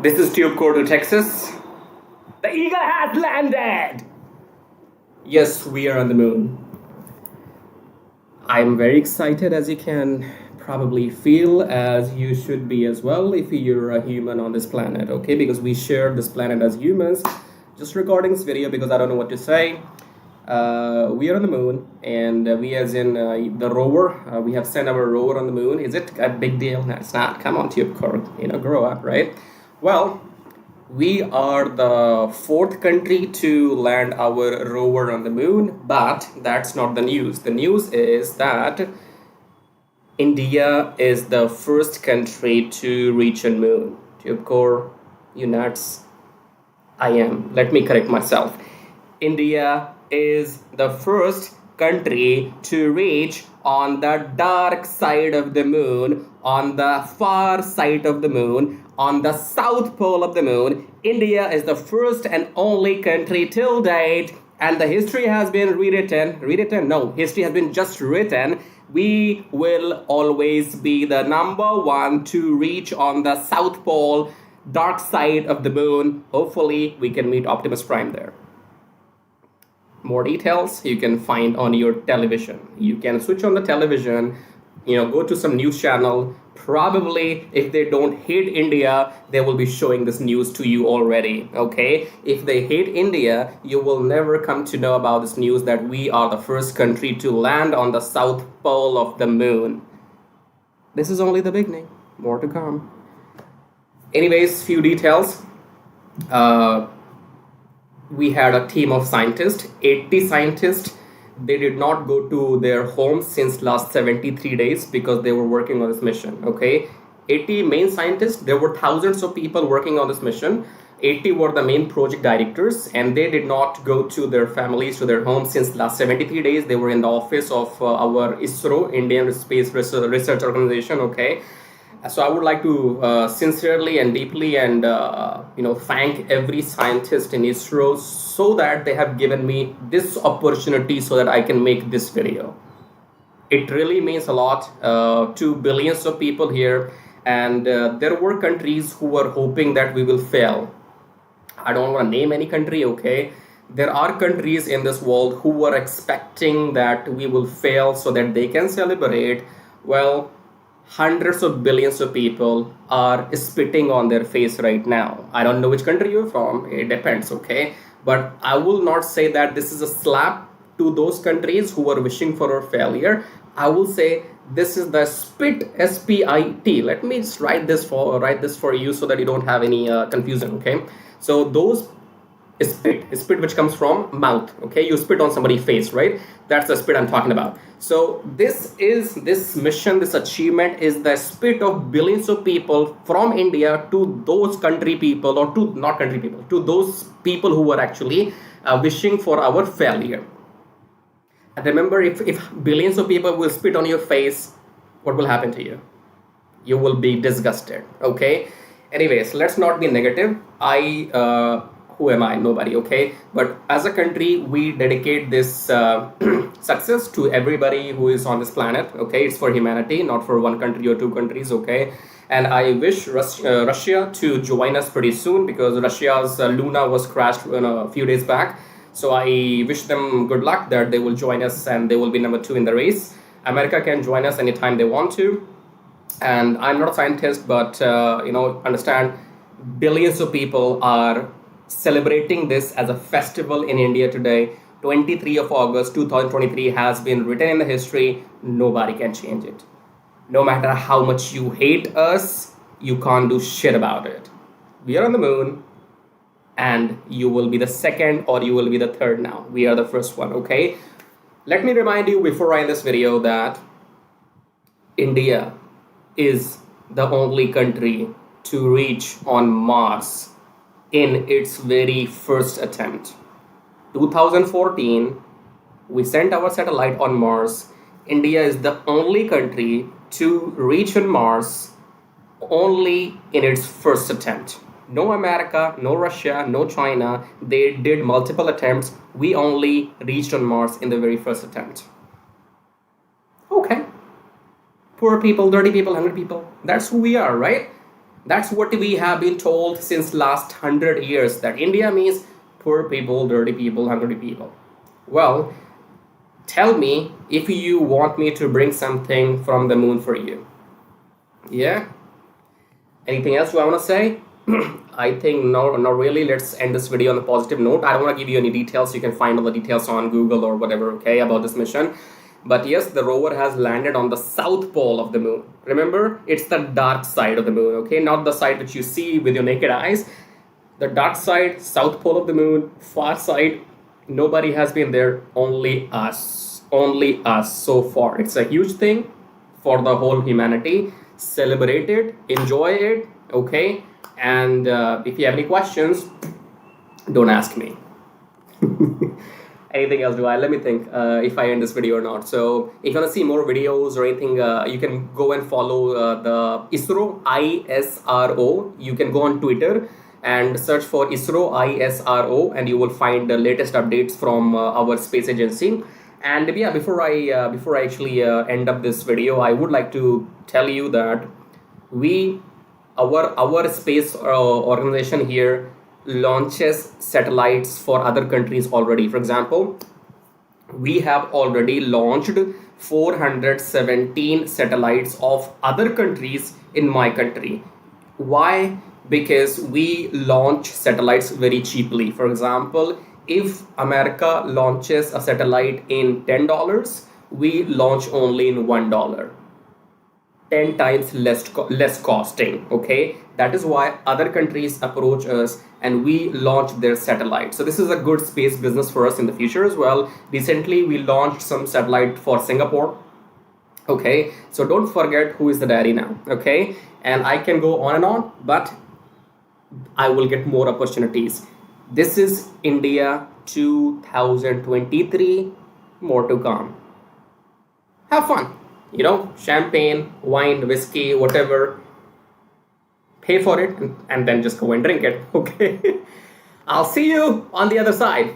This is TubeCore to Texas. The Eagle has landed! Yes, we are on the moon. I'm very excited, as you can probably feel, as you should be as well if you're a human on this planet, okay? Because we share this planet as humans. Just recording this video because I don't know what to say. We are on the moon, and we as in the rover, we have sent our rover on the moon. Is it a big deal? No, it's not. Come on, TubeCore, grow up, right? Well, we are the fourth country to land our rover on the moon, but that's not the news. The news is that India is the first country to reach a moon. TubeCore, you nuts? I am. Let me correct myself. India is the first country to reach on the dark side of the moon, on the far side of the moon, on the south pole of the moon. India is the first and only country till date, and the history has been rewritten. No, history has been just written. We will always be the number one to reach on the south pole, dark side of the moon. Hopefully we can meet Optimus Prime there. More details you can find on your television. You can switch on the television, go to some news channel. Probably if they don't hate India, they will be showing this news to you already, okay? If they hate India, you will never come to know about this news that we are the first country to land on the south pole of the moon. This is only the beginning. More to come. Anyways, few details. We had a team of scientists, 80 scientists. They did not go to their homes since last 73 days because they were working on this mission, okay? 80 main scientists, there were thousands of people working on this mission. 80 were the main project directors, and they did not go to their families, to their homes since last 73 days. They were in the office of our ISRO, Indian Space Research Organization, okay? So I would like to sincerely and deeply and thank every scientist in ISRO so that they have given me this opportunity so that I can make this video. It really means a lot to billions of people here, and there were countries who were hoping that we will fail. I don't want to name any country, okay? There are countries in this world who were expecting that we will fail so that they can celebrate. Well, hundreds of billions of people are spitting on their face right now. I don't know which country you're from, it depends, okay? But I will not say that this is a slap to those countries who are wishing for our failure. I will say this is the spit, S-P-I-T. Let me just write this for you so that you don't have any confusion, okay? So those spit which comes from mouth, okay? You spit on somebody's face, right? That's the spit I'm talking about. So this mission, this achievement is the spit of billions of people from India to those country people, or to not country people, to those people who were actually wishing for our failure. And remember, if billions of people will spit on your face, what will happen to you? You will be disgusted, okay? Anyways, let's not be negative. Who am I? Nobody, okay? But as a country, we dedicate this success to everybody who is on this planet, okay? It's for humanity, not for one country or two countries, okay? And I wish Russia to join us pretty soon, because Russia's Luna was crashed a few days back. So I wish them good luck that they will join us and they will be number 2 in the race. America can join us anytime they want to. And I'm not a scientist, but understand, billions of people are celebrating this as a festival in India today. 23 of August 2023 has been written in the history. Nobody can change it. No matter how much you hate us, you can't do shit about it. We are on the moon, and you will be the second or you will be the third now. We are the first one, okay? Let me remind you before I end this video that India is the only country to reach on Mars in its very first attempt. 2014, we sent our satellite on Mars. India is the only country to reach on Mars only in its first attempt. No America, no Russia, no China. They did multiple attempts. We only reached on Mars in the very first attempt. Okay. Poor people, dirty people, hungry people. That's who we are, right? That's what we have been told since last 100 years, that India means poor people, dirty people, hungry people. Well, tell me if you want me to bring something from the moon for you. Yeah? Anything else you want to say? I think no, not really. Let's end this video on a positive note. I don't want to give you any details. You can find all the details on Google or whatever, okay, about this mission. But yes, the rover has landed on the south pole of the moon. Remember, it's the dark side of the moon, okay, not the side which you see with your naked eyes. The dark side, south pole of the moon, far side, nobody has been there, only us so far. It's a huge thing for the whole humanity. Celebrate it, enjoy it, okay? And if you have any questions, don't ask me. Anything else do I? Let me think if I end this video or not. So if you want to see more videos or anything, you can go and follow the ISRO, ISRO. You can go on Twitter and search for ISRO, ISRO, and you will find the latest updates from our space agency. And yeah, before I actually end up this video, I would like to tell you that our space organization here launches satellites for other countries already. For example, we have already launched 417 satellites of other countries in my country. Why? Because we launch satellites very cheaply. For example, if America launches a satellite in $10, we launch only in $1. 10 times less costing, okay? That is why other countries approach us and we launch their satellites. So this is a good space business for us in the future as well. Recently we launched some satellite for Singapore, okay? So don't forget who is the daddy now, okay? And I can go on and on, but I will get more opportunities. This is India 2023, more to come. Have fun. You know, champagne, wine, whiskey, whatever. Pay for it and then just go and drink it, okay? I'll see you on the other side.